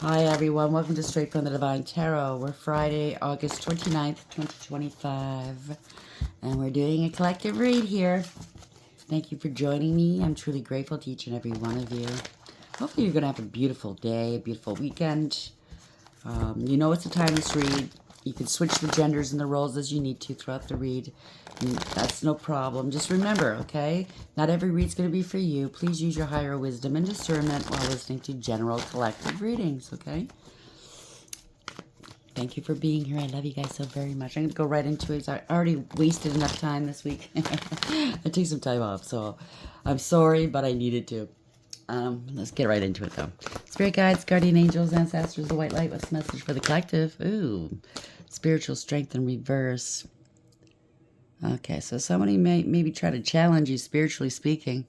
Hi everyone, welcome to Straight from the Divine Tarot. We're Friday, August 29th, 2025, and we're doing a collective read here. Thank you for joining me. I'm truly grateful to each and every one of you. Hopefully you're going to have a beautiful day, a beautiful weekend. You know it's a timeless read. You can switch the genders and the roles as you need to throughout the read. And that's no problem. Just remember, okay? Not every read's going to be for you. Please use your higher wisdom and discernment while listening to general collective readings, okay? Thank you for being here. I love you guys so very much. I'm going to go right into it. I already wasted enough time this week. I took some time off, so I'm sorry, but I needed to. Let's get right into it, though. Spirit guides, guardian angels, ancestors, the white light. What's the message for the collective? Ooh, spiritual strength in reverse. Okay, so somebody may maybe try to challenge you, spiritually speaking.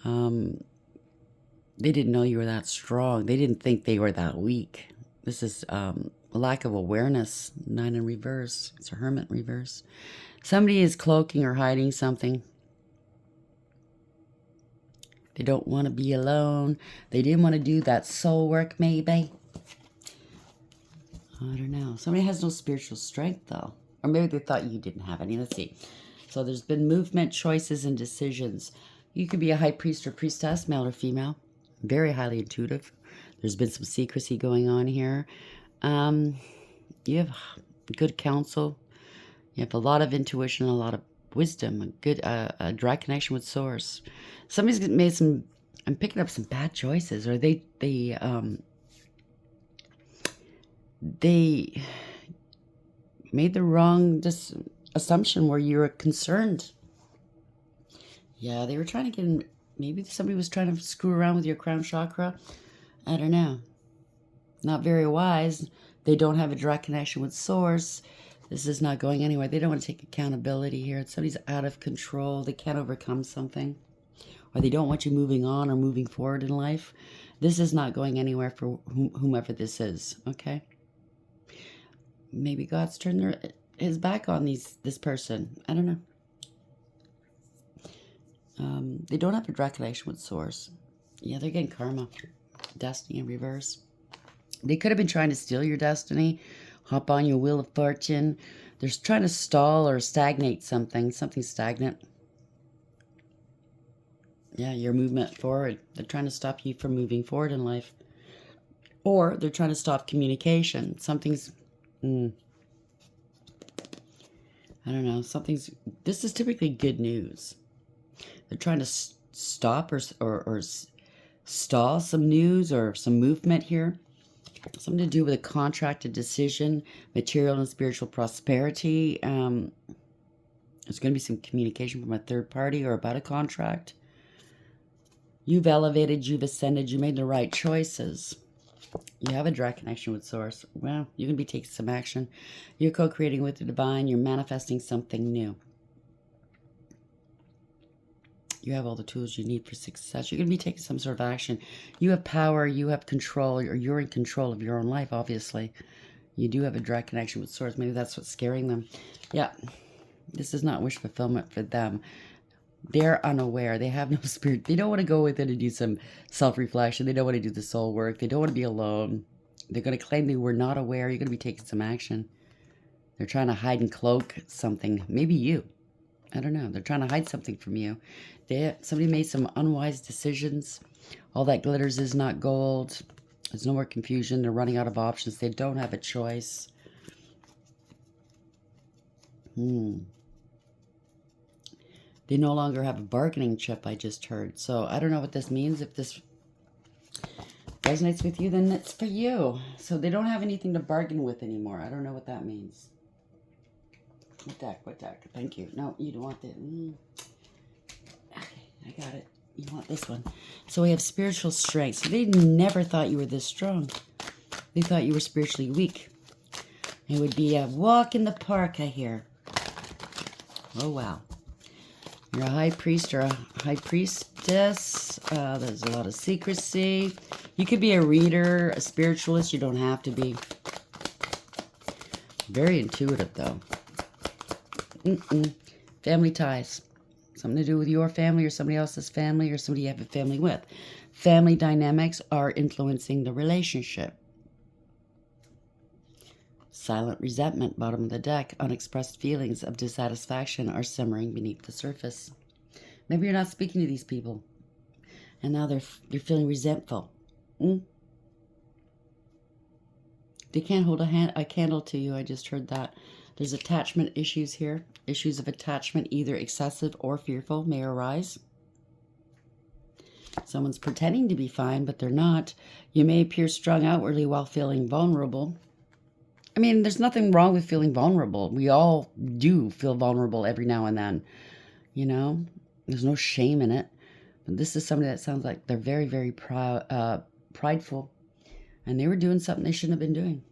They didn't know you were that strong. They didn't think they were that weak. This is a lack of awareness. 9 in reverse. It's a hermit reverse. Somebody is cloaking or hiding something. They don't want to be alone. They didn't want to do that soul work, maybe. I don't know. Somebody has no spiritual strength, though. Or maybe they thought you didn't have any. Let's see. So there's been movement, choices, and decisions. You could be a high priest or priestess, male or female. Very highly intuitive. There's been some secrecy going on here. You have good counsel. You have a lot of intuition, a lot of wisdom, a good, a direct connection with source. Somebody's made some, I'm picking up some bad choices, or they made the wrong assumption where you were concerned. Yeah, they were trying to get in, maybe somebody was trying to screw around with your crown chakra. I don't know. Not very wise. They don't have a direct connection with source. This is not going anywhere. They don't want to take accountability here. Somebody's out of control. They can't overcome something. Or they don't want you moving on or moving forward in life. This is not going anywhere for whomever this is, okay? Maybe God's turned his back on this person. I don't know. They don't have a direct connection with source. Yeah, they're getting karma. Destiny in reverse. They could have been trying to steal your destiny, hop on your wheel of fortune. They're trying to stall or stagnate something stagnant. Yeah, your movement forward. They're trying to stop you from moving forward in life. Or they're trying to stop communication. Something's, I don't know, this is typically good news. They're trying to stop or stall some news or some movement here. Something to do with a contract, a decision, material and spiritual prosperity. There's going to be some communication from a third party or about a contract. You've elevated, you've ascended, you made the right choices. You have a direct connection with source. Well, you're going to be taking some action. You're co-creating with the divine. You're manifesting something new. You have all the tools you need for success. You're going to be taking some sort of action. You have power. You have control. Or you're in control of your own life, obviously. You do have a direct connection with source. Maybe that's what's scaring them. Yeah. This is not wish fulfillment for them. They're unaware. They have no spirit. They don't want to go within and do some self-reflection. They don't want to do the soul work. They don't want to be alone. They're going to claim they were not aware. You're going to be taking some action. They're trying to hide and cloak something. Maybe you. I don't know. They're trying to hide something from you. Somebody made some unwise decisions. All that glitters is not gold. There's no more confusion. They're running out of options. They don't have a choice. They no longer have a bargaining chip, I just heard. So I don't know what this means. If this resonates with you, then it's for you. So they don't have anything to bargain with anymore. I don't know what that means. What deck? Thank you. No, you don't want that. Okay, I got it. You want this one. So we have spiritual strength. So they never thought you were this strong. They thought you were spiritually weak. It would be a walk in the park, I hear. Oh, wow. You're a high priest or a high priestess. There's a lot of secrecy. You could be a reader, a spiritualist. You don't have to be. Very intuitive, though. Family ties. Something to do with your family or somebody else's family or somebody you have a family with. Family dynamics are influeing the relationship. Silent resentment, bottom of the deck. Unexpressed feelings of dissatisfaction are simmering beneath the surface. Maybe you're not speaking to these people, and now you're feeling resentful. They can't hold a candle to you. I just heard that. There's attachment issues here. Issues of attachment, either excessive or fearful, may arise. Someone's pretending to be fine, but they're not. You may appear strung outwardly while feeling vulnerable. I mean, there's nothing wrong with feeling vulnerable. We all do feel vulnerable every now and then. You know, there's no shame in it. But this is somebody that sounds like they're very, very prideful. And they were doing something they shouldn't have been doing.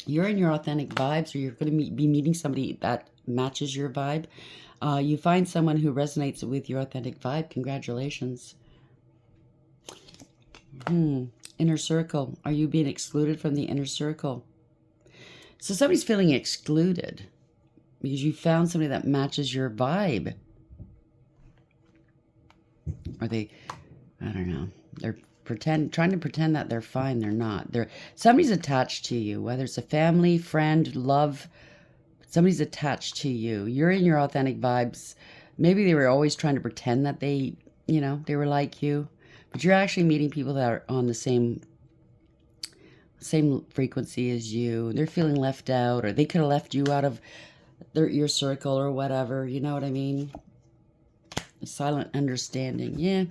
You're in your authentic vibes, or you're going to be meeting somebody that matches your vibe. You find someone who resonates with your authentic vibe. Congratulations. Inner circle. Are you being excluded from the inner circle? So somebody's feeling excluded because you found somebody that matches your vibe. Are they, I don't know, they're trying to pretend that they're fine. They're not. Somebody's attached to you, whether it's a family, friend, love. Somebody's attached to you. You're in your authentic vibes. Maybe they were always trying to pretend that they were like you, but you're actually meeting people that are on the same frequency as you. They're feeling left out, or they could have left you out of your circle or whatever. You know what I mean? A silent understanding. Yeah.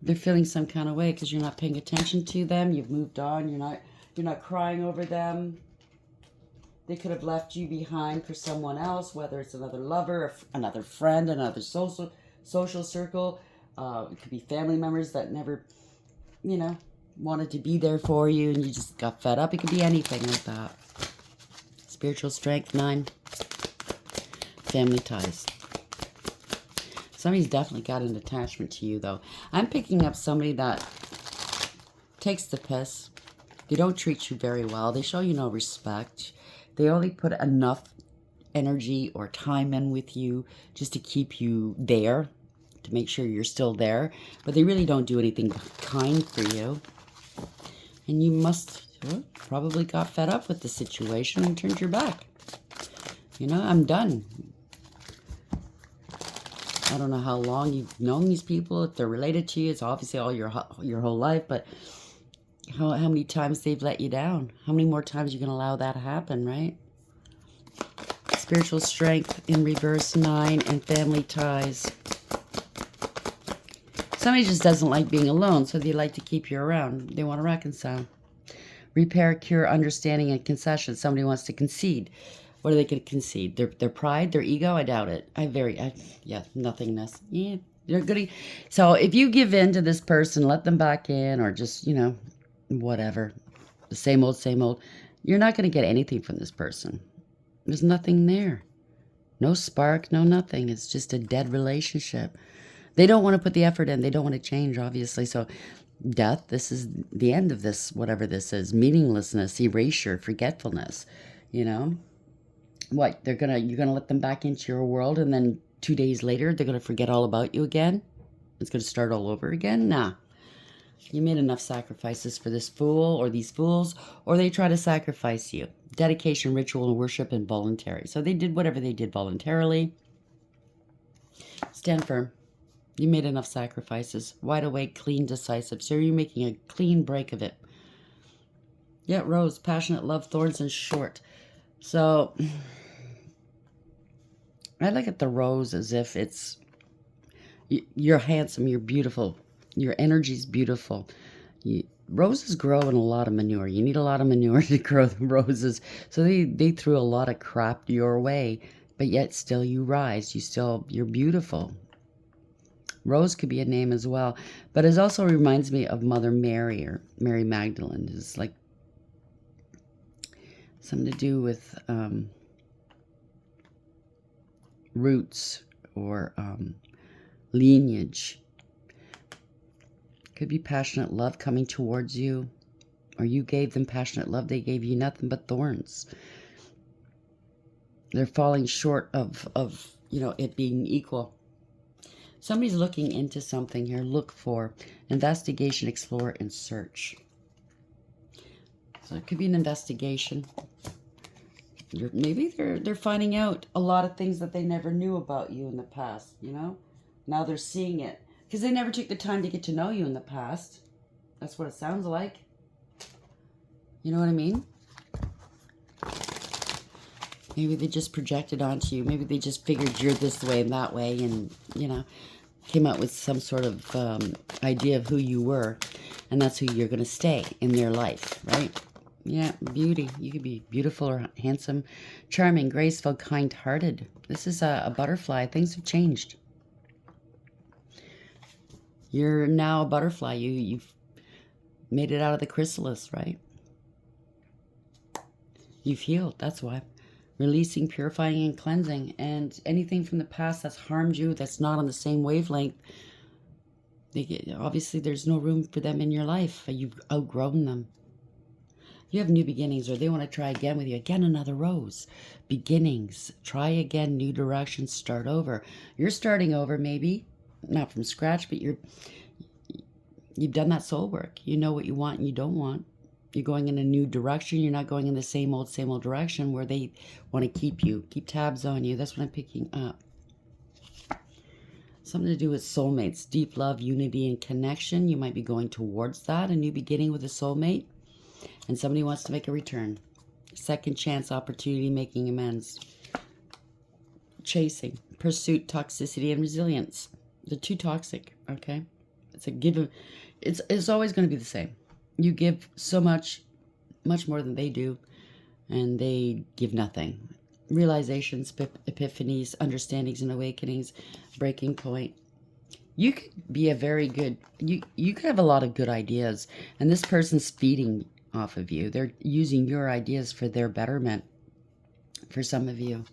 They're feeling some kind of way because you're not paying attention to them. You've moved on. You're not crying over them. They could have left you behind for someone else, whether it's another lover, another friend, another social circle. It could be family members that never, wanted to be there for you, and you just got fed up. It could be anything like that. Spiritual strength, 9. Family ties. Somebody's definitely got an attachment to you, though. I'm picking up somebody that takes the piss. They don't treat you very well. They show you no respect. They only put enough energy or time in with you just to keep you there, to make sure you're still there. But they really don't do anything kind for you. And you probably got fed up with the situation and turned your back. I'm done. I don't know how long you've known these people. If they're related to you, it's obviously all your whole life. But how many times they've let you down? How many more times you can allow that to happen, right? Spiritual strength in reverse, 9, and family ties. Somebody just doesn't like being alone, so they like to keep you around. They want to reconcile. Repair, cure, understanding, and concession. Somebody wants to concede. What are they going to concede? Their pride, their ego? I doubt it. Nothingness. Yeah, they're good. So if you give in to this person, let them back in, or just, whatever. The same old. You're not going to get anything from this person. There's nothing there. No spark, no nothing. It's just a dead relationship. They don't want to put the effort in. They don't want to change, obviously. So death, this is the end of this, whatever this is. Meaninglessness, erasure, forgetfulness, What, you're gonna let them back into your world, and then 2 days later they're gonna forget all about you again? It's gonna start all over again? Nah. You made enough sacrifices for this fool or these fools, or they try to sacrifice you. Dedication, ritual, and worship, and voluntary. So they did whatever they did voluntarily. Stand firm. You made enough sacrifices. Wide awake, clean, decisive. So you're making a clean break of it. Yeah, rose, passionate love, thorns, and short. So I look at the rose as if it's, you're handsome, you're beautiful, your energy's beautiful. Roses grow in a lot of manure. You need a lot of manure to grow the roses. So they threw a lot of crap your way, but yet still you rise. You're beautiful. Rose could be a name as well, but it also reminds me of Mother Mary or Mary Magdalene. It's like something to do with roots or lineage. Could be passionate love coming towards you, or you gave them passionate love. They gave you nothing but thorns. They're falling short of it being equal. Somebody's looking into something here. Look for investigation, explore, and search. So it could be an investigation. Maybe they're finding out a lot of things that they never knew about you in the past, you know? Now they're seeing it. Because they never took the time to get to know you in the past. That's what it sounds like. You know what I mean? Maybe they just projected onto you. Maybe they just figured you're this way and that way and, you know, came up with some sort of idea of who you were. And that's who you're going to stay in their life, right? Yeah, beauty. You could be beautiful or handsome, charming, graceful, kind-hearted. This is a butterfly. Things have changed. You're now a butterfly. You've made it out of the chrysalis, right? You've healed. That's why. Releasing, purifying, and cleansing. And anything from the past that's harmed you, that's not on the same wavelength, obviously there's no room for them in your life. You've outgrown them. You have new beginnings, or they want to try again with you. Again, another rose. Beginnings. Try again, new direction, start over. You're starting over, maybe. Not from scratch, but you've done that soul work. You know what you want and you don't want. You're going in a new direction. You're not going in the same old direction where they want to keep you. Keep tabs on you. That's what I'm picking up. Something to do with soulmates. Deep love, unity, and connection. You might be going towards that. A new beginning with a soulmate. And somebody wants to make a return. Second chance, opportunity, making amends. Chasing. Pursuit, toxicity, and resilience. They're too toxic, okay? It's a give. It's always going to be the same. You give so much more than they do, and they give nothing. Realizations, epiphanies, understandings, and awakenings, breaking point. You could be a very good, you could have a lot of good ideas, and this person's feeding off of you. They're using your ideas for their betterment, for some of you.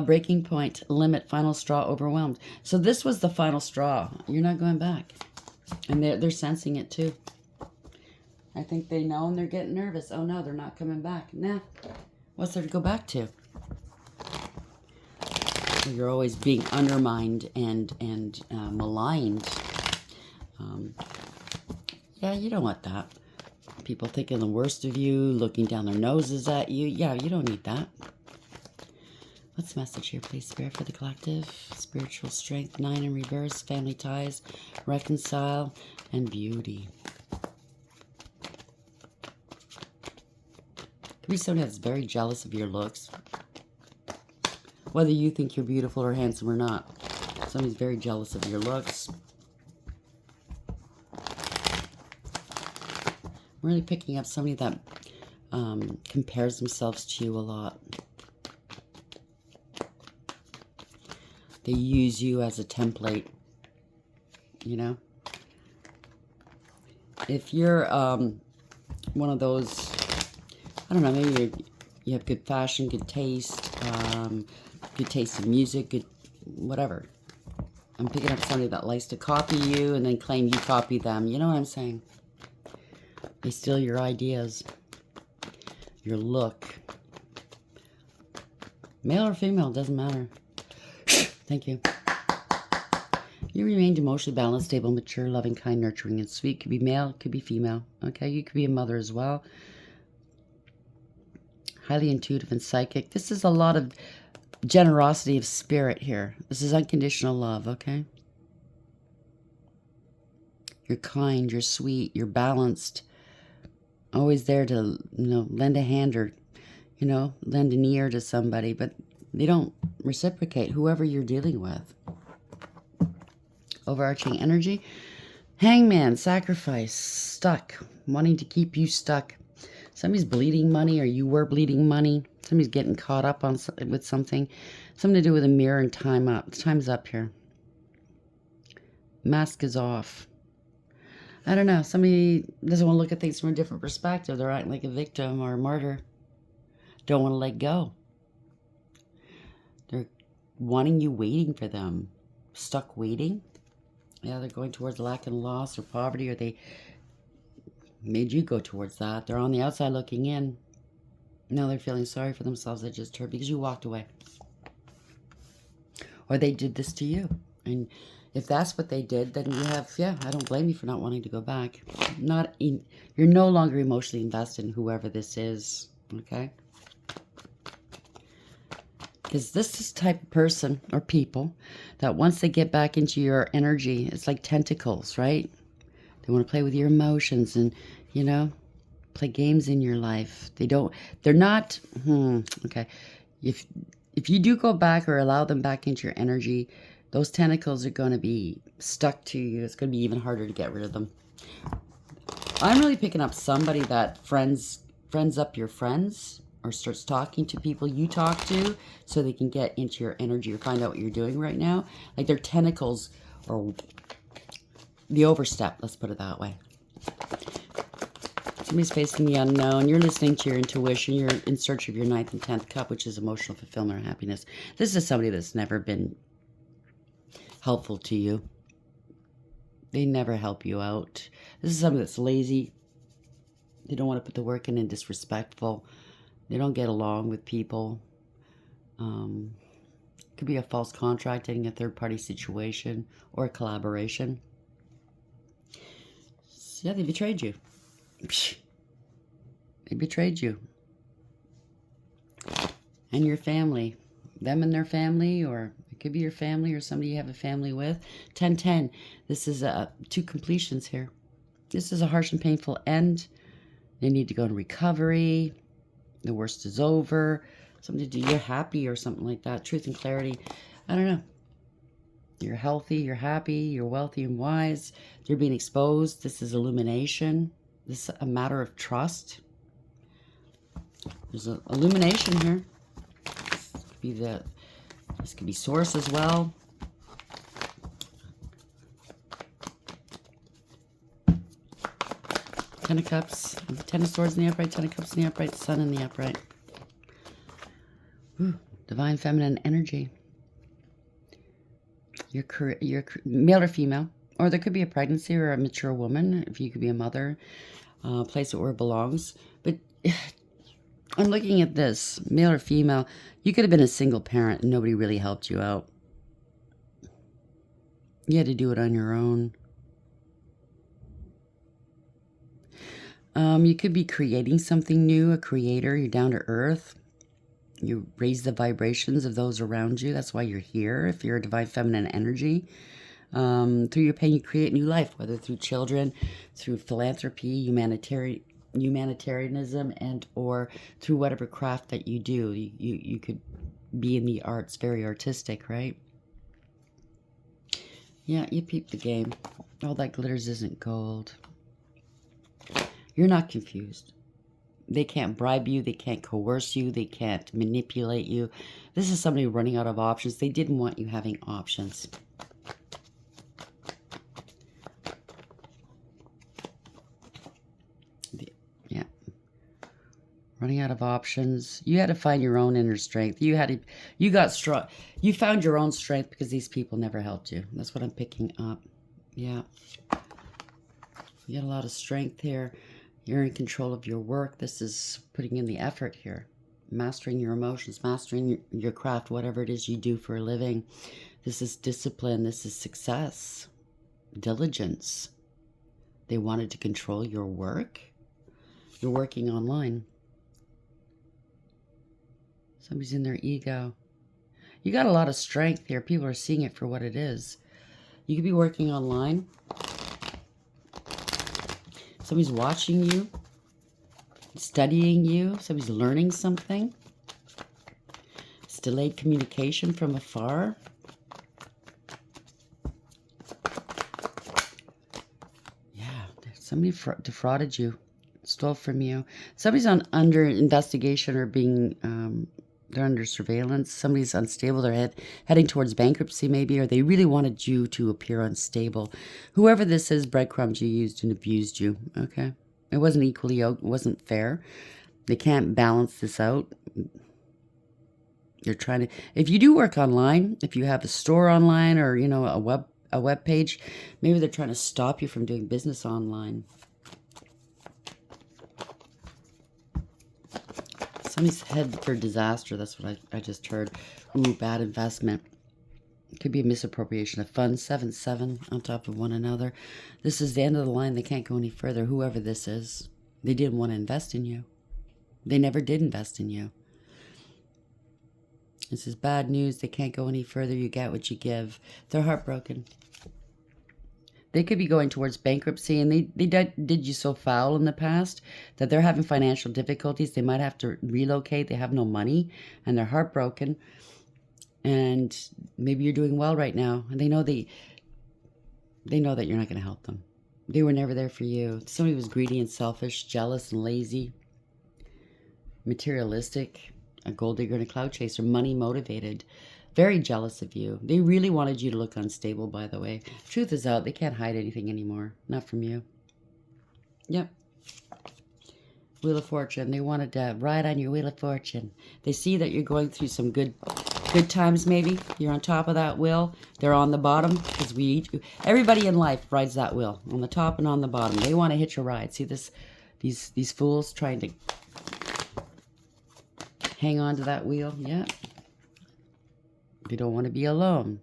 Breaking point, limit, final straw, overwhelmed. So this was the final straw. You're not going back. And they're sensing it too. I think they know and they're getting nervous. Oh no, they're not coming back. Nah. What's there to go back to? You're always being undermined and maligned. Yeah, you don't want that. People thinking the worst of you, looking down their noses at you. Yeah, you don't need that. What's the message here, please, Spirit, for the collective? Spiritual strength, 9 in reverse, family ties, reconcile, and beauty. Could be someone that's very jealous of your looks. Whether you think you're beautiful or handsome or not. Somebody's very jealous of your looks. I'm really picking up somebody that compares themselves to you a lot. They use you as a template, you know? If you're one of those, I don't know, maybe you have good fashion, good taste in music, good whatever. I'm picking up somebody that likes to copy you and then claim you copy them. You know what I'm saying? They steal your ideas, your look. Male or female, doesn't matter. Thank you. You remained emotionally balanced, stable, mature, loving, kind, nurturing, and sweet. Could be male, could be female. Okay, you could be a mother as well. Highly intuitive and psychic. This is a lot of generosity of spirit here. This is unconditional love, okay? You're kind, you're sweet, you're balanced. Always there to, lend a hand or, lend an ear to somebody, but they don't reciprocate, whoever you're dealing with. Overarching energy. Hangman, sacrifice, stuck, wanting to keep you stuck. Somebody's bleeding money, or you were bleeding money. Somebody's getting caught up with something. Something to do with a mirror and time up. Time's up here. Mask is off. I don't know. Somebody doesn't want to look at things from a different perspective. They're acting like a victim or a martyr. Don't want to let go. They're wanting you waiting for them. Stuck waiting. Yeah, they're going towards lack and loss or poverty, or they made you go towards that. They're on the outside looking in. Now they're feeling sorry for themselves. They just hurt because you walked away. Or they did this to you. And If that's what they did, then you have, yeah, I don't blame you for not wanting to go back. You're no longer emotionally invested in whoever this is, okay? Because this is the type of person or people that once they get back into your energy, it's like tentacles, right? They want to play with your emotions and, you know, play games in your life. They're not, okay. If you do go back or allow them back into your energy, those tentacles are going to be stuck to you. It's going to be even harder to get rid of them. I'm really picking up somebody that friends up your friends or starts talking to people you talk to so they can get into your energy or find out what you're doing right now. Like their tentacles or the overstep, let's put it that way. Somebody's facing the unknown. You're listening to your intuition. You're in search of your 9th and 10th cup, which is emotional fulfillment or happiness. This is somebody that's never been helpful to you. They never help you out. This is somebody that's lazy. They don't want to put the work in and disrespectful. They don't get along with people. Could be a false contract, getting a third-party situation, or a collaboration. So, yeah, they betrayed you. They betrayed you. And your family. Them and their family, or it could be your family or somebody you have a family with. 10-10. This is 2 completions here. This is a harsh and painful end. They need to go in recovery. The worst is over. Something to do. You're happy or something like that. Truth and clarity. I don't know. You're healthy. You're happy. You're wealthy and wise. You're being exposed. This is illumination. This is a matter of trust. There's an illumination here. This could be source as well. Ten of Cups, 10 of Swords in the upright, 10 of Cups in the upright, Sun in the upright. Ooh, divine feminine energy. You're male or female, or there could be a pregnancy or a mature woman. If you could be a mother, place it where it belongs. But I'm looking at this, male or female. You could have been a single parent and nobody really helped you out. You had to do it on your own. You could be creating something new, a creator. You're down to earth. You raise the vibrations of those around you. That's why you're here. If you're a divine feminine energy, through your pain, you create new life, whether through children, through philanthropy, humanitarianism, and or through whatever craft that you do. You could be in the arts, very artistic, right? Yeah, you peep the game. All that glitters isn't gold. You're not confused. They can't bribe you. They can't coerce you. They can't manipulate you. This is somebody running out of options. They didn't want you having options. Yeah. Running out of options. You had to find your own inner strength. You got strong. You found your own strength because these people never helped you. That's what I'm picking up. Yeah. You got a lot of strength here. You're in control of your work. This is putting in the effort here. Mastering your emotions, mastering your craft, whatever it is you do for a living. This is discipline. This is success. Diligence. They wanted to control your work. You're working online. Somebody's in their ego. You got a lot of strength here. People are seeing it for what it is. You could be working online. Somebody's watching you, studying you. Somebody's learning something. It's delayed communication from afar. Yeah, somebody defrauded you, stole from you. Somebody's under investigation or being, they're under surveillance. Somebody's unstable. They're heading towards bankruptcy maybe, or they really wanted you to appear unstable. Whoever this is, breadcrumbs you used and abused you, okay? It wasn't equally yoked. It wasn't fair. They can't balance this out. They're trying to, if you do work online, if you have a store online or, you know, a web page, maybe they're trying to stop you from doing business online. Somebody's head for disaster. That's what I just heard. Ooh, bad investment. Could be a misappropriation of funds. 7-7 on top of one another. This is the end of the line. They can't go any further. Whoever this is, they didn't want to invest in you. They never did invest in you. This is bad news. They can't go any further. You get what you give. They're heartbroken. They could be going towards bankruptcy, and they did you so foul in the past that they're having financial difficulties. They might have to relocate. They have no money, and they're heartbroken. And maybe you're doing well right now, and they know that you're not going to help them. They were never there for you. Somebody was greedy and selfish, jealous and lazy, materialistic, a gold digger and a cloud chaser, money motivated. Very jealous of you. They really wanted you to look unstable, by the way. Truth is out. They can't hide anything anymore. Not from you. Yep. Wheel of Fortune. They wanted to ride on your Wheel of Fortune. They see that you're going through some good times, maybe. You're on top of that wheel. They're on the bottom. Because everybody in life rides that wheel. On the top and on the bottom. They want to hitch a ride. See this? These fools trying to hang on to that wheel. Yeah. They don't want to be alone.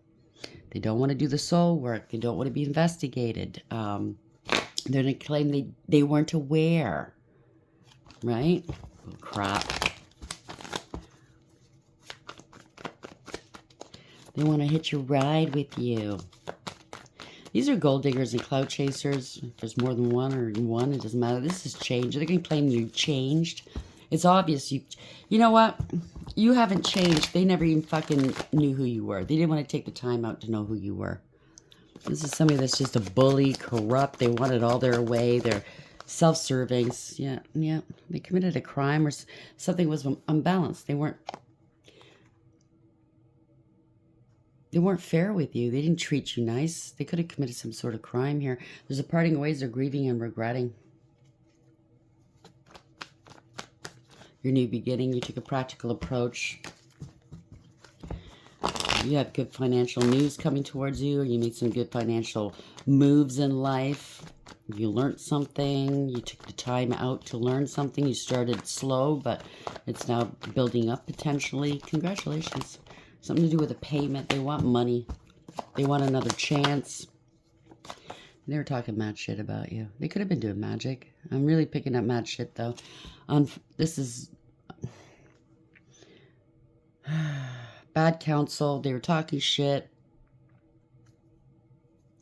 They don't want to do the soul work. They don't want to be investigated. They're going to claim they weren't aware. Right? Oh, crap. They want to hitch a ride with you. These are gold diggers and cloud chasers. If there's more than one or one, it doesn't matter. This is change. They're going to claim you changed. It's obvious you know what? You haven't changed. They never even fucking knew who you were. They didn't want to take the time out to know who you were. This is somebody that's just a bully, corrupt. They wanted all their way. They're self-serving. Yeah. They committed a crime or something was unbalanced. They weren't fair with you. They didn't treat you nice. They could have committed some sort of crime here. There's a parting of ways. They're grieving and regretting. Your new beginning. You took a practical approach. You have good financial news coming towards you. Or you made some good financial moves in life. You learned something. You took the time out to learn something. You started slow, but it's now building up potentially. Congratulations. Something to do with a payment. They want money. They want another chance. They were talking mad shit about you. They could have been doing magic. I'm really picking up mad shit, though. This is bad counsel. They were talking shit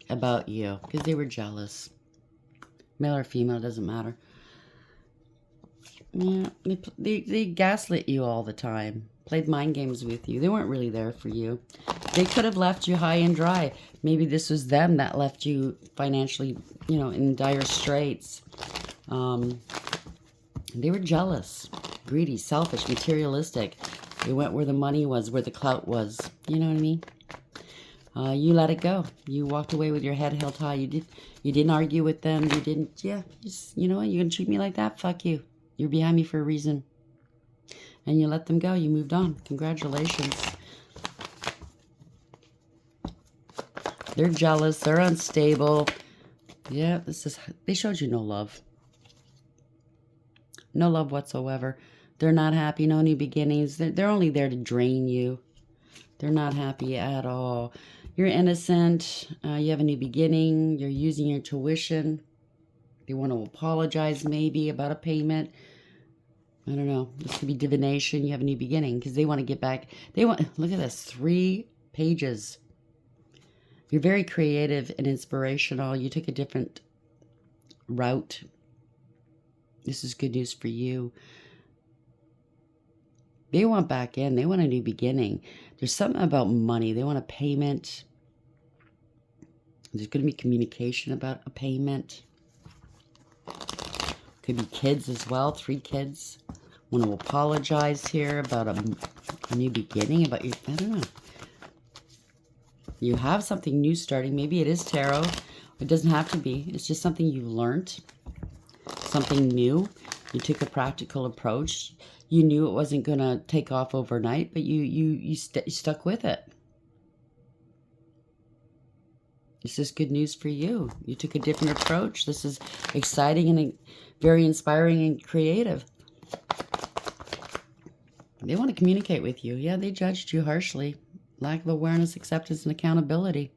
about you because they were jealous. Male or female, doesn't matter. Yeah, they gaslit you all the time. Played mind games with you. They weren't really there for you. They could have left you high and dry. Maybe this was them that left you financially, in dire straits. They were jealous, greedy, selfish, materialistic. They went where the money was, where the clout was. You know what I mean? You let it go. You walked away with your head held high. You didn't argue with them. You didn't, you know what? You're going to treat me like that? Fuck you. You're behind me for a reason. And you let them go. You moved on. Congratulations. They're jealous. They're unstable. Yeah, they showed you no love. No love whatsoever. They're not happy. No new beginnings. They're only there to drain you. They're not happy at all. You're innocent. You have a new beginning. You're using your tuition. They want to apologize maybe about a payment. I don't know. This could be divination. You have a new beginning because they want to get back. Look at this. 3 pages. You're very creative and inspirational. You took a different route. This is good news for you. They want back in. They want a new beginning. There's something about money. They want a payment. There's going to be communication about a payment. Could be kids as well. 3 kids. Want to apologize here about a new beginning. About your, I don't know. You have something new starting. Maybe it is tarot. It doesn't have to be. It's just something you learned. Something new. You took a practical approach. You knew it wasn't going to take off overnight, but you stuck with it. This is good news for you. You took a different approach. This is exciting and very inspiring and creative. They want to communicate with you. Yeah, they judged you harshly. Lack of awareness, acceptance, and accountability.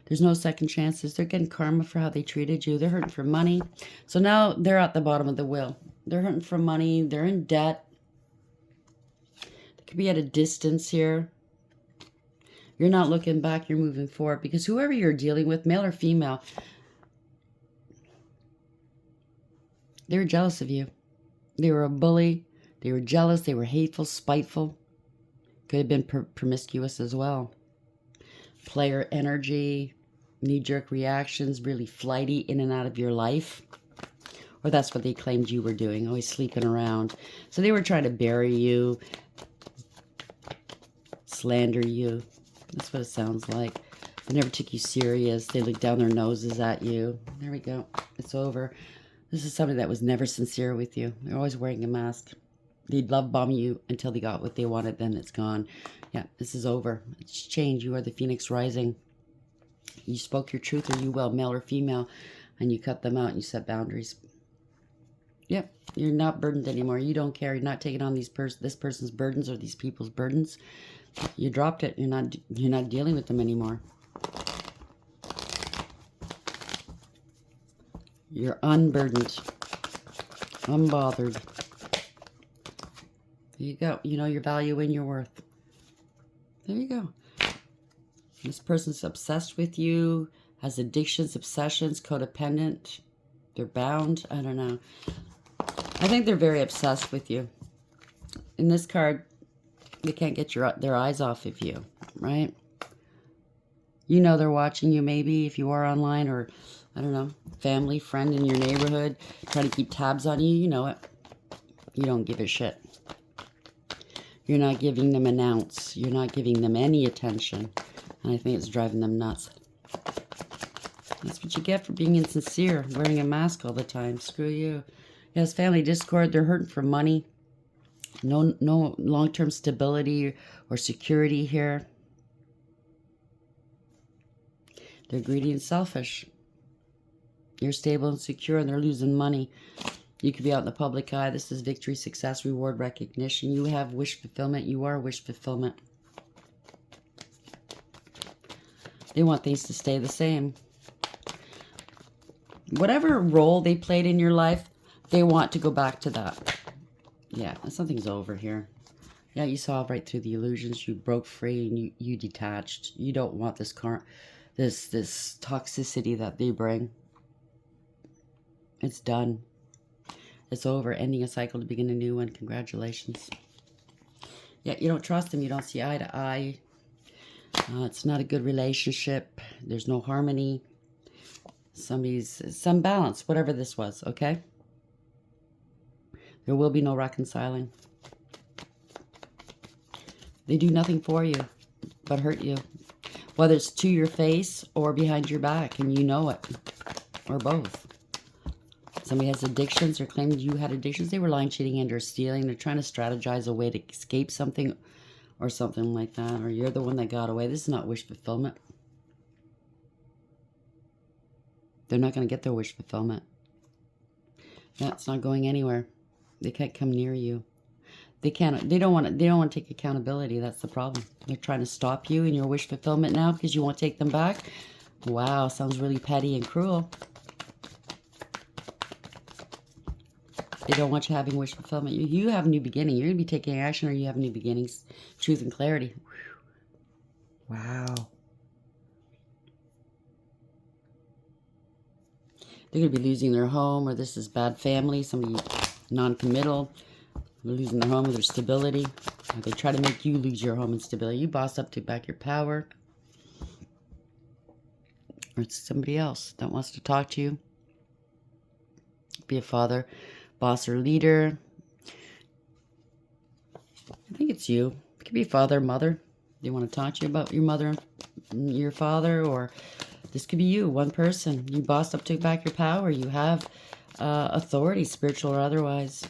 There's no second chances. They're getting karma for how they treated you. They're hurting for money. So now they're at the bottom of the wheel. They're hurting for money. They're in debt. They could be at a distance here. You're not looking back. You're moving forward. Because whoever you're dealing with, male or female, they were jealous of you. They were a bully. They were jealous. They were hateful, spiteful. Could have been promiscuous as well. Player energy, knee-jerk reactions, really flighty in and out of your life. Or that's what they claimed you were doing, always sleeping around. So they were trying to bury you, slander you. That's what it sounds like. They never took you serious. They looked down their noses at you. There we go. It's over. This is somebody that was never sincere with you. They're always wearing a mask. They'd love bomb you until they got what they wanted, then it's gone. Yeah, this is over. It's changed. You are the phoenix rising. You spoke your truth, or you will, male or female, and you cut them out and you set boundaries. Yep, you're not burdened anymore. You don't care. You're not taking on this person's burdens or these people's burdens. You dropped it. You're not dealing with them anymore. You're unburdened, unbothered. There you go. You know your value and your worth. There you go. This person's obsessed with you, has addictions, obsessions, codependent. They're bound. I don't know. I think they're very obsessed with you. In this card, they can't get their eyes off of you, right? You know they're watching you maybe if you are online, or, I don't know, family, friend in your neighborhood, trying to keep tabs on you. You know it. You don't give a shit. You're not giving them an ounce. You're not giving them any attention. And I think it's driving them nuts. That's what you get for being insincere, wearing a mask all the time. Screw you. Yes, family discord. They're hurting for money. No long-term stability or security here. They're greedy and selfish. You're stable and secure, and they're losing money. You could be out in the public eye. This is victory, success, reward, recognition. You have wish fulfillment. You are wish fulfillment. They want things to stay the same. Whatever role they played in your life, they want to go back to that. Yeah, something's over here. Yeah, you saw right through the illusions. You broke free and you detached. You don't want this this toxicity that they bring. It's done. It's over. Ending a cycle to begin a new one. Congratulations. Yeah, you don't trust them. You don't see eye to eye. It's not a good relationship. There's no harmony. Some balance, whatever this was, okay? There will be no reconciling. They do nothing for you but hurt you. Whether it's to your face or behind your back, and you know it. Or both. Somebody has addictions or claimed you had addictions. They were lying, cheating, and or stealing. They're trying to strategize a way to escape something or something like that. Or you're the one that got away. This is not wish fulfillment. They're not going to get their wish fulfillment. That's not going anywhere. They can't come near you. They don't want to take accountability. That's the problem. They're trying to stop you in your wish fulfillment now because you won't take them back. Wow, sounds really petty and cruel. They don't want you having wish fulfillment. You have a new beginning. You're going to be taking action, or you have new beginnings. Truth and clarity. Wow. They're going to be losing their home, or this is bad family. Somebody non-committal. They're losing their home or their stability. They try to make you lose your home and stability. You boss up, took back your power. Or it's somebody else that wants to talk to you. Be a father, boss, or leader. I think it's you. It could be father, mother. They want to talk to you about your mother, your father, or this could be you, one person. You bossed up, took back your power. You have authority, spiritual or otherwise.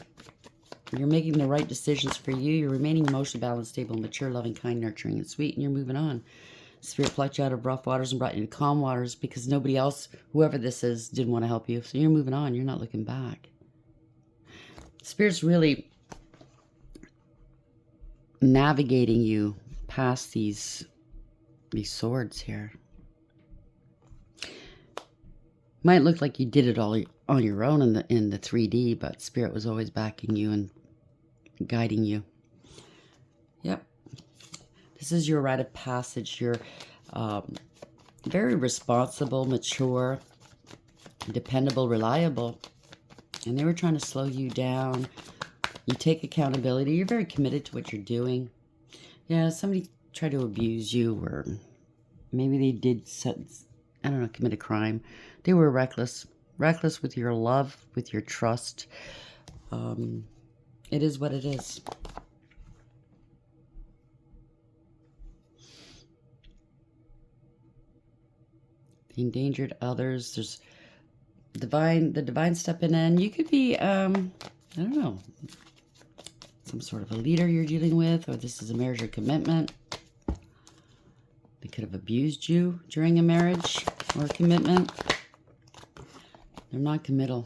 You're making the right decisions for you. You're remaining emotionally balanced, stable, mature, loving, kind, nurturing, and sweet, and you're moving on. Spirit plucked you out of rough waters and brought you to calm waters because nobody else, whoever this is, didn't want to help you. So you're moving on. You're not looking back. Spirit's really navigating you past these swords here. Might look like you did it all on your own in the 3D, but Spirit was always backing you and guiding you. Yep. This is your rite of passage. You're very responsible, mature, dependable, reliable. And they were trying to slow you down. You take accountability. You're very committed to what you're doing. Yeah, somebody tried to abuse you, or maybe they did, I don't know, commit a crime. They were reckless. Reckless with your love, with your trust. It is what it is. The endangered others. There's the divine stepping in. You could be, I don't know, some sort of a leader you're dealing with, or this is a marriage or commitment. They could have abused you during a marriage or a commitment. They're not committal.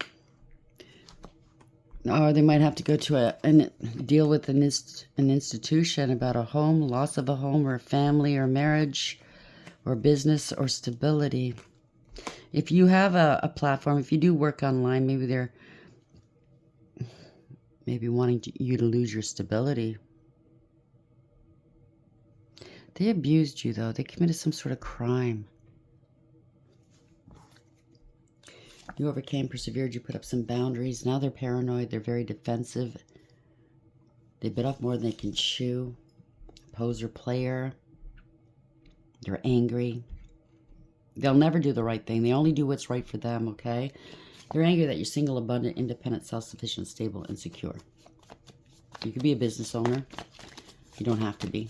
Or they might have to go to deal with an institution about a home, loss of a home, or a family, or marriage, or business, or stability. If you have a platform, if you do work online, maybe they're wanting you to lose your stability. They abused you, though. They committed some sort of crime. You overcame, persevered, you put up some boundaries. Now they're paranoid. They're very defensive. They bit off more than they can chew. Poser player. They're angry. They'll never do the right thing. They only do what's right for them, okay? They're angry that you're single, abundant, independent, self-sufficient, stable, and secure. You could be a business owner. You don't have to be.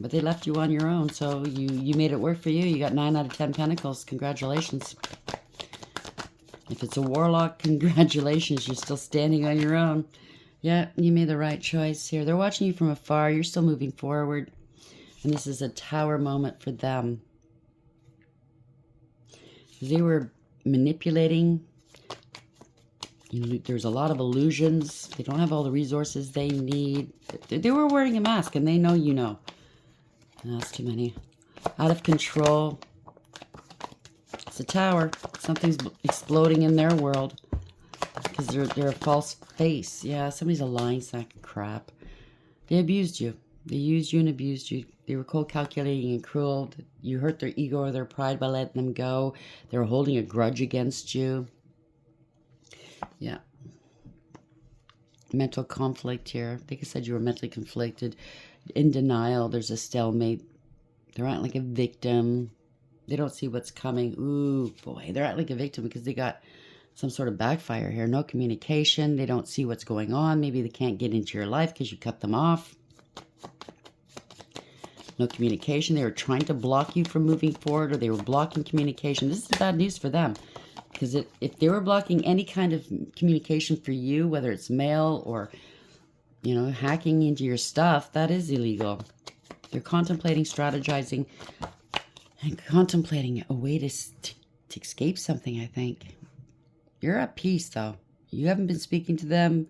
But they left you on your own, so you made it work for you. You got 9 out of 10 pentacles. Congratulations. If it's a warlock, congratulations. You're still standing on your own. Yeah, you made the right choice here. They're watching you from afar. You're still moving forward. And this is a tower moment for them. They were manipulating. There's a lot of illusions. They don't have all the resources they need. They were wearing a mask, and they know you know. That's too many. Out of control. It's a tower. Something's exploding in their world. Because they're a false face. Yeah, somebody's a lying sack of crap. They abused you. They used you and abused you. They were cold, calculating, and cruel. You hurt their ego or their pride by letting them go. They were holding a grudge against you. Yeah. Mental conflict here. I think I said you were mentally conflicted. In denial. There's a stalemate. They're acting like a victim. They don't see what's coming. Ooh, boy. They're acting like a victim because they got some sort of backfire here. No communication. They don't see what's going on. Maybe they can't get into your life because you cut them off. No communication. They were trying to block you from moving forward, or they were blocking communication. This is bad news for them. Because if they were blocking any kind of communication for you, whether it's mail or, hacking into your stuff, that is illegal. They're contemplating, strategizing, and contemplating a way to escape something, I think. You're at peace, though. You haven't been speaking to them.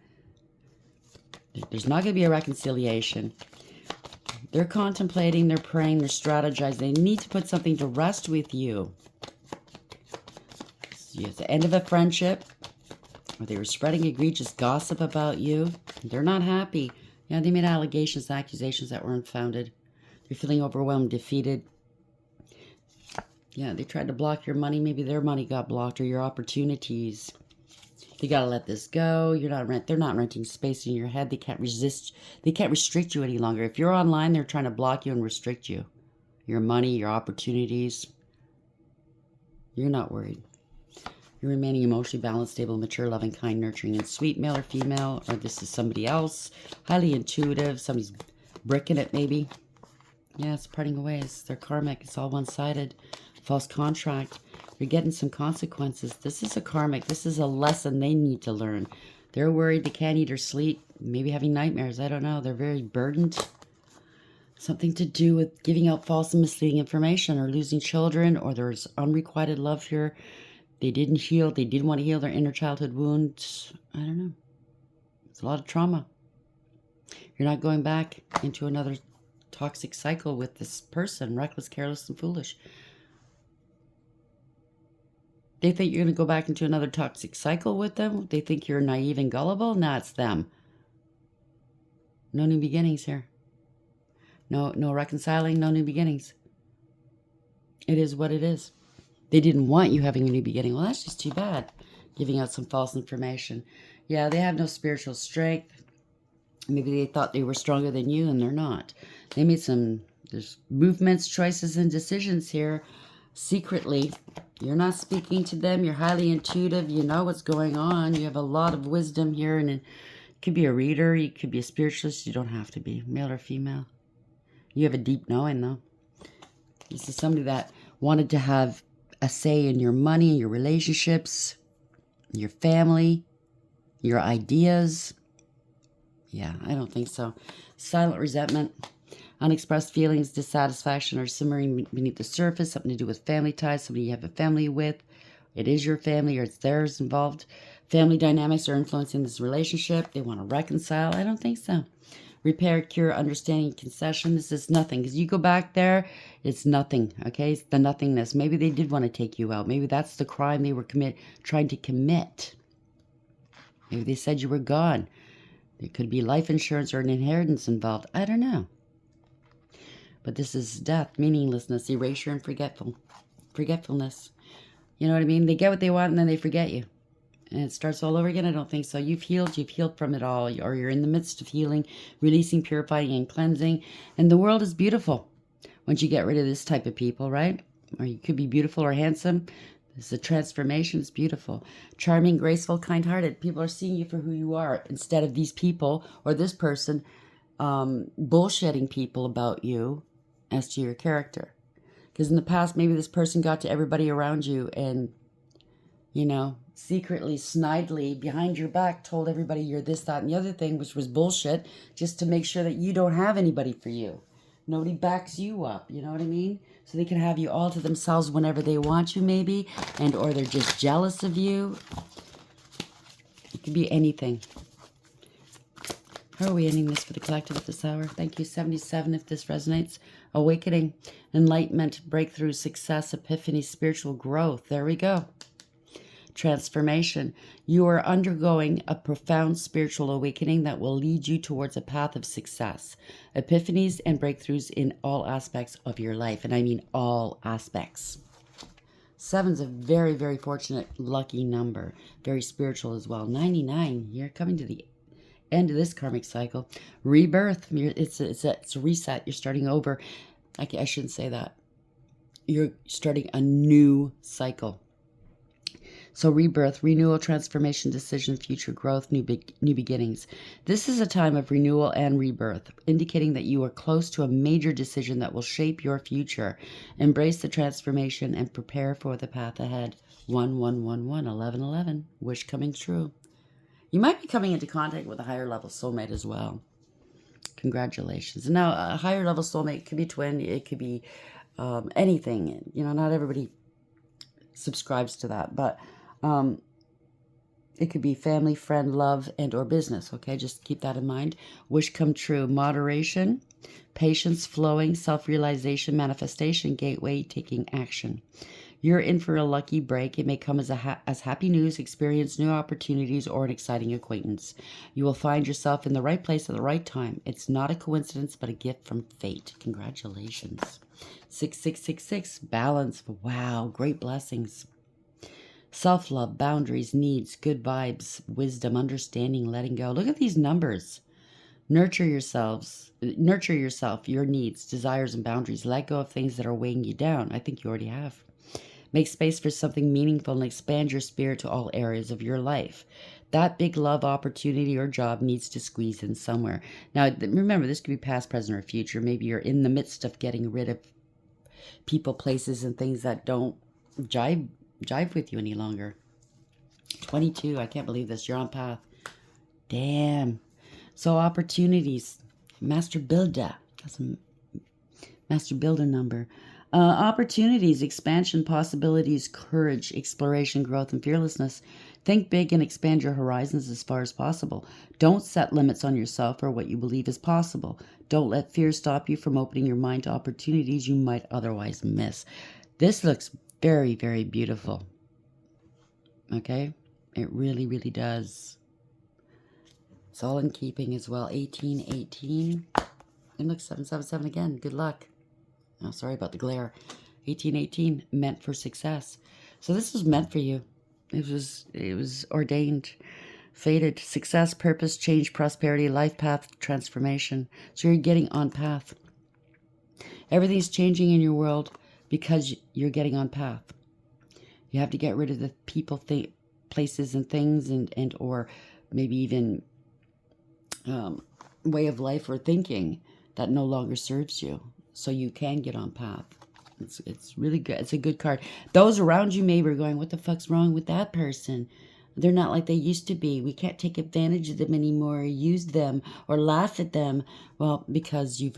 There's not going to be a reconciliation. They're contemplating, they're praying, they're strategizing. They need to put something to rest with you. It's the end of a friendship, or they were spreading egregious gossip about you. They're not happy. Yeah, they made allegations, accusations that were unfounded. They're feeling overwhelmed, defeated. Yeah, they tried to block your money. Maybe their money got blocked, or your opportunities. You got to let this go. They're not renting space in your head. They can't restrict you any longer. If you're online, they're trying to block you and restrict you. Your money, your opportunities. You're not worried. You're remaining emotionally balanced, stable, mature, loving, kind, nurturing, and sweet, male or female, or this is somebody else. Highly intuitive. Somebody's bricking it, maybe. Yeah, it's parting ways. They're karmic. It's all one-sided. False contract. You're getting some consequences. This is a karmic. This is a lesson they need to learn. They're worried they can't eat or sleep. Maybe having nightmares. I don't know. They're very burdened. Something to do with giving out false and misleading information, or losing children, or there's unrequited love here. They didn't heal. They didn't want to heal their inner childhood wounds. I don't know. It's a lot of trauma. You're not going back into another toxic cycle with this person, reckless, careless, and foolish. They think you're going to go back into another toxic cycle with them. They think you're naive and gullible. Nah, it's them. No new beginnings here. No reconciling, no new beginnings. It is what it is. They didn't want you having a new beginning. Well, that's just too bad. Giving out some false information. Yeah, they have no spiritual strength. Maybe they thought they were stronger than you, and they're not. They made there's movements, choices, and decisions here secretly. You're not speaking to them. You're highly intuitive. You know what's going on. You have a lot of wisdom here, and it could be a reader. You could be a spiritualist. You don't have to be male or female. You have a deep knowing, though. This is somebody that wanted to have a say in your money, your relationships, your family, your ideas. Yeah, I don't think so. Silent resentment, unexpressed feelings, dissatisfaction are simmering beneath the surface, something to do with family ties, somebody you have a family with. It is your family or it's theirs involved. Family dynamics are influencing this relationship. They want to reconcile. I don't think so. Repair, cure, understanding, concession. This is nothing. Because you go back there, it's nothing. Okay? It's the nothingness. Maybe they did want to take you out. Maybe that's the crime they were trying to commit. Maybe they said you were gone. There could be life insurance or an inheritance involved. I don't know. But this is death, meaninglessness, erasure, and forgetfulness. You know what I mean? They get what they want and then they forget you. And it starts all over again? I don't think so. You've healed from it all. Or you're in the midst of healing, releasing, purifying, and cleansing. And the world is beautiful once you get rid of this type of people, right? Or you could be beautiful or handsome. It's a transformation. It's beautiful. Charming, graceful, kind-hearted. People are seeing you for who you are instead of these people or this person bullshitting people about you as to your character. Because in the past, maybe this person got to everybody around you and, you know, secretly, snidely, behind your back told everybody you're this, that, and the other thing, which was bullshit, just to make sure that you don't have anybody for you. Nobody backs you up, you know what I mean? So they can have you all to themselves whenever they want you, maybe, and or they're just jealous of you. It could be anything. How are we ending this for the collective at this hour? Thank you, 77, if this resonates. Awakening, enlightenment, breakthrough, success, epiphany, spiritual growth. There we go. Transformation. You are undergoing a profound spiritual awakening that will lead you towards a path of success, epiphanies, and breakthroughs in all aspects of your life. And I mean all aspects. 7's a very, very fortunate, lucky number. Very spiritual as well. 99. You're coming to the end of this karmic cycle. Rebirth. It's a reset. You're starting over. I shouldn't say that. You're starting a new cycle. So rebirth, renewal, transformation, decision, future growth, new beginnings. This is a time of renewal and rebirth, indicating that you are close to a major decision that will shape your future. Embrace the transformation and prepare for the path ahead. 1111, 1111. Wish coming true. You might be coming into contact with a higher level soulmate as well. Congratulations. Now, a higher level soulmate could be twin. It could be anything. You know, not everybody subscribes to that, but it could be family, friend, love, and or business. Okay, just keep that in mind. Wish come true. Moderation, patience, flowing, self-realization, manifestation, gateway, taking action. You're in for a lucky break. It may come as as happy news, experience new opportunities, or an exciting acquaintance. You will find yourself in the right place at the right time. It's not a coincidence, but a gift from fate. Congratulations. 6666, balance. Wow, great blessings. Self-love, boundaries, needs, good vibes, wisdom, understanding, letting go. Look at these numbers. Nurture yourself, your needs, desires, and boundaries. Let go of things that are weighing you down. I think you already have. Make space for something meaningful and expand your spirit to all areas of your life. That big love opportunity or job needs to squeeze in somewhere. Now, remember, this could be past, present, or future. Maybe you're in the midst of getting rid of people, places, and things that don't jive with you any longer. 22, I can't believe this. You're on path. Damn. So opportunities. Master Builder. That's a Master Builder number. Opportunities, expansion, possibilities, courage, exploration, growth, and fearlessness. Think big and expand your horizons as far as possible. Don't set limits on yourself or what you believe is possible. Don't let fear stop you from opening your mind to opportunities you might otherwise miss. This looks very, very beautiful. Okay? It really, really does. It's all in keeping as well. 1818. And look, 777 again. Good luck. Oh, sorry about the glare. 1818, meant for success. So this was meant for you. It was ordained, fated. Success, purpose, change, prosperity, life path, transformation. So you're getting on path. Everything's changing in your world because you're getting on path. You have to get rid of the people, places, and things, and or maybe even way of life or thinking that no longer serves you, so you can get on path. It's really good. It's a good card. Those around you maybe are going, what the fuck's wrong with that person? They're not like they used to be. We can't take advantage of them anymore, or use them, or laugh at them. Well, because you've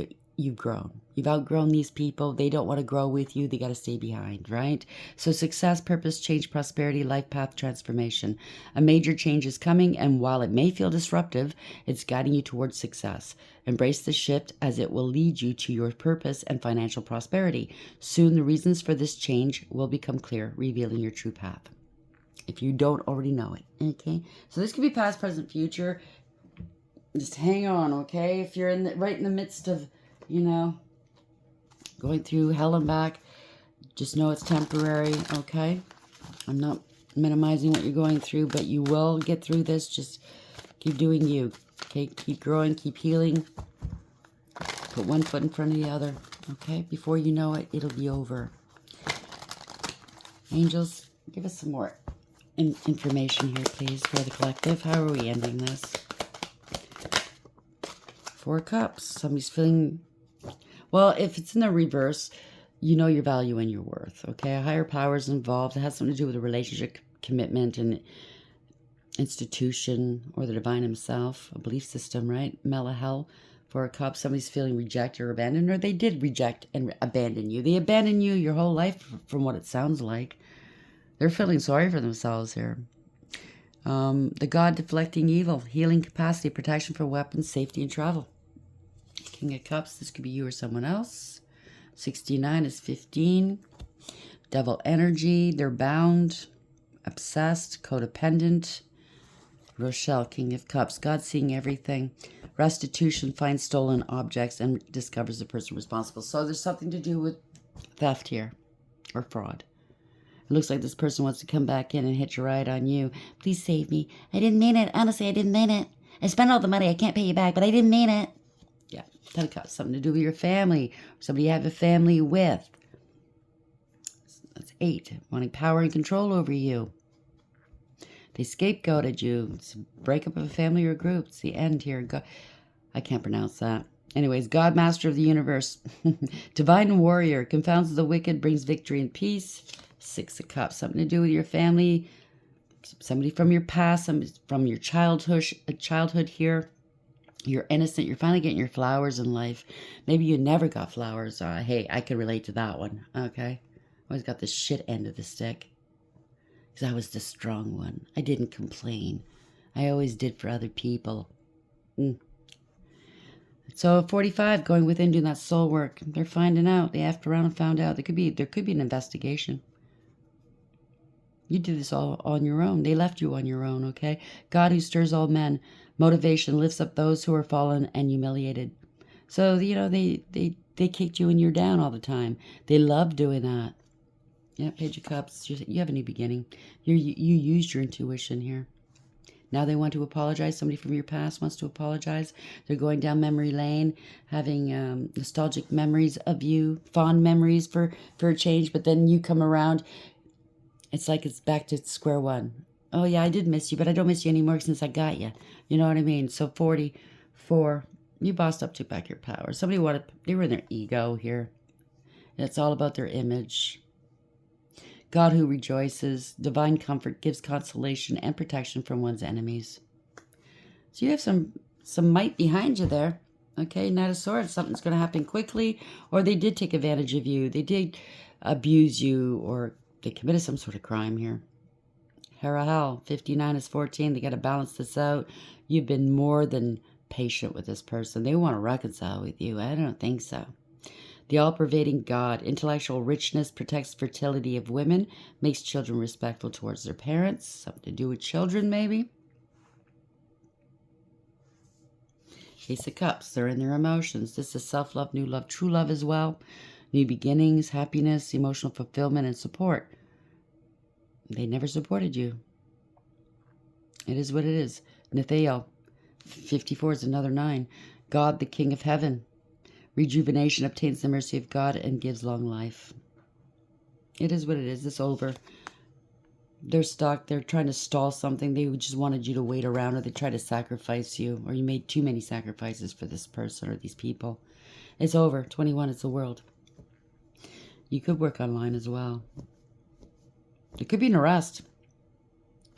grown. You've outgrown these people. They don't want to grow with you. They got to stay behind, right? So success, purpose, change, prosperity, life path, transformation. A major change is coming, and while it may feel disruptive, it's guiding you towards success. Embrace the shift, as it will lead you to your purpose and financial prosperity. Soon the reasons for this change will become clear, revealing your true path, if you don't already know it. Okay, so this could be past, present, future. Just hang on, okay? If you're right in the midst of, going through hell and back, just know it's temporary, okay? I'm not minimizing what you're going through, but you will get through this. Just keep doing you, okay? Keep growing, keep healing. Put one foot in front of the other, okay? Before you know it, it'll be over. Angels, give us some more information here, please, for the collective. How are we ending this? 4 Cups. Somebody's feeling... Well, if it's in the reverse, you know your value and your worth, okay? A higher power is involved. It has something to do with a relationship, commitment, and institution, or the divine himself, a belief system, right? Melahel, 4 Cups. Somebody's feeling rejected or abandoned, or they did reject and abandon you. They abandoned you your whole life, from what it sounds like. They're feeling sorry for themselves here. The God deflecting evil, healing capacity, protection for weapons, safety, and travel. King of Cups, this could be you or someone else. 69 is 15. Devil energy, they're bound, obsessed, codependent. Rochelle, King of Cups, God seeing everything. Restitution, finds stolen objects and discovers the person responsible. So there's something to do with theft here, or fraud. It looks like this person wants to come back in and hitch a ride on you. Please save me. I didn't mean it. Honestly, I didn't mean it. I spent all the money. I can't pay you back, but I didn't mean it. Yeah, 10 of Cups. Something to do with your family. Somebody you have a family with. That's 8. Wanting power and control over you. They scapegoated you. It's a breakup of a family or group. It's the end here. I can't pronounce that. Anyways, God, Master of the Universe. Divine Warrior. Confounds the wicked. Brings victory and peace. 6 of Cups. Something to do with your family. Somebody from your past. Somebody from your childhood here. You're innocent. You're finally getting your flowers in life. Maybe you never got flowers. Hey, I can relate to that one. Okay? Always got the shit end of the stick. Because I was the strong one. I didn't complain. I always did for other people. So 45, going within, doing that soul work. They're finding out. They effed around and found out. There could be an investigation. You did this all on your own. They left you on your own, okay? God who stirs all men. Motivation lifts up those who are fallen and humiliated. So, they kicked you and you're down all the time. They love doing that. Yeah, Page of Cups. You have a new beginning. You used your intuition here. Now they want to apologize. Somebody from your past wants to apologize. They're going down memory lane, having nostalgic memories of you, fond memories for a change, but then you come around. It's like it's back to square one. Oh, yeah, I did miss you, but I don't miss you anymore since I got you. You know what I mean? So 44, you bossed up, took back your power. They were in their ego here. It's all about their image. God who rejoices, divine comfort, gives consolation and protection from one's enemies. So you have some might behind you there. Okay, Knight of Swords, something's going to happen quickly, or they did take advantage of you. They did abuse you, or they committed some sort of crime here. Hell. 59 is 14. They got to balance this out. You've been more than patient with this person. They want to reconcile with you. I don't think so. The all-pervading God. Intellectual richness protects fertility of women. Makes children respectful towards their parents. Something to do with children, maybe. Ace of Cups. They're in their emotions. This is self-love, new love, true love as well. New beginnings, happiness, emotional fulfillment, and support. They never supported you. It is what it is. Nethael. 54 is another 9. God, the King of Heaven. Rejuvenation obtains the mercy of God and gives long life. It is what it is. It's over. They're stuck. They're trying to stall something. They just wanted you to wait around, or they tried to sacrifice you, or you made too many sacrifices for this person or these people. It's over. 21 is the world. You could work online as well. There could be an arrest.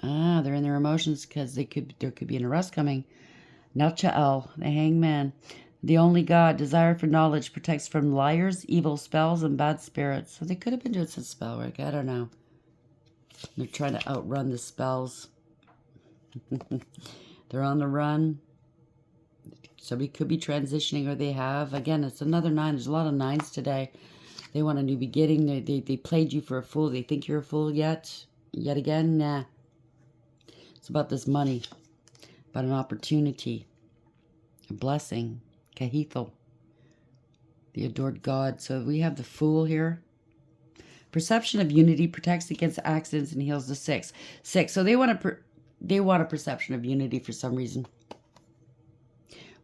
They're in their emotions because there could be an arrest coming. Nachael, the hangman. The only God, desire for knowledge, protects from liars, evil spells, and bad spirits. So they could have been doing some spell work. I don't know. They're trying to outrun the spells. They're on the run. Somebody could be transitioning, or they have. Again, it's another 9. There's a lot of 9s today. They want a new beginning. They played you for a fool. They think you're a fool yet again. Nah. It's about this money, about an opportunity, a blessing. Kahithel, the adored God. So we have the Fool here. Perception of unity protects against accidents and heals the 6. So they want a perception of unity for some reason.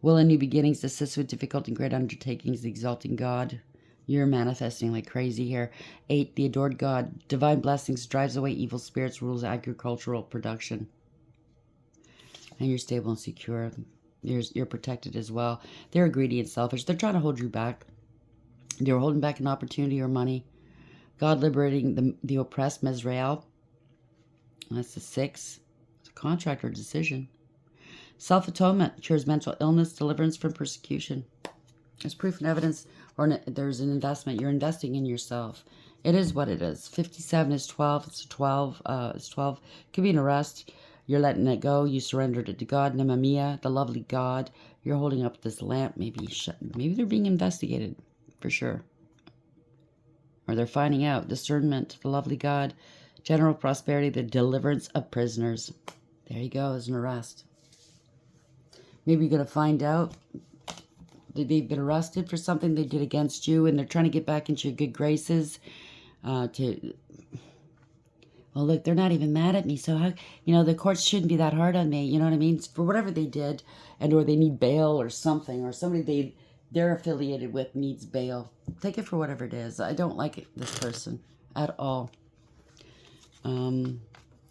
Will and new beginnings assist with difficult and great undertakings, the exalting God. You're manifesting like crazy here. 8, the adored God. Divine blessings drives away evil spirits, rules agricultural production. And you're stable and secure. You're protected as well. They're greedy and selfish. They're trying to hold you back. They're holding back an opportunity or money. God liberating the oppressed, Mesrael. That's the 6. It's a contract or decision. Self-atonement cures mental illness, deliverance from persecution. There's proof and evidence, or there's an investment. You're investing in yourself. It is what it is. 57 is 12. It's 12. It's 12. Could be an arrest. You're letting it go. You surrendered it to God. Nemamia, the lovely God. You're holding up this lamp. Maybe they're being investigated for sure. Or they're finding out. Discernment, the lovely God. General prosperity, the deliverance of prisoners. There you go. There's an arrest. Maybe you're going to find out that they've been arrested for something they did against you, and they're trying to get back into your good graces. Well, look, they're not even mad at me, so how, the courts shouldn't be that hard on me, you know what I mean? For whatever they did, or they need bail or something, or somebody they're affiliated with needs bail. Take it for whatever it is. I don't like this person at all.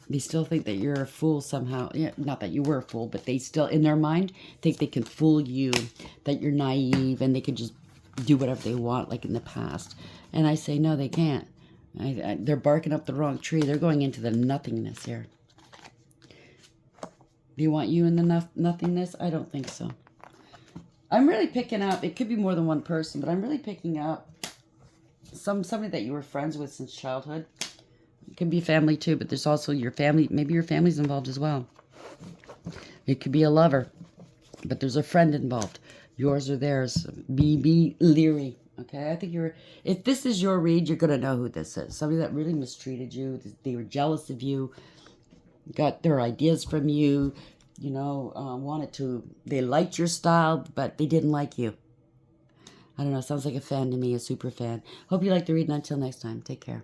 They still think that you're a fool somehow. Yeah, not that you were a fool, but they still, in their mind, think they can fool you, that you're naive, and they can just do whatever they want, like in the past. And I say, no, they can't. They're barking up the wrong tree. They're going into the nothingness here. Do you want you in the nothingness? I don't think so. I'm really picking up, it could be more than one person, but I'm really picking up somebody that you were friends with since childhood. It could be family too, but there's also your family. Maybe your family's involved as well. It could be a lover, but there's a friend involved. Yours or theirs. Be leery. Okay, I think if this is your read, you're going to know who this is. Somebody that really mistreated you. They were jealous of you. Got their ideas from you. They liked your style, but they didn't like you. I don't know, sounds like a fan to me, a super fan. Hope you like the read, and until next time, take care.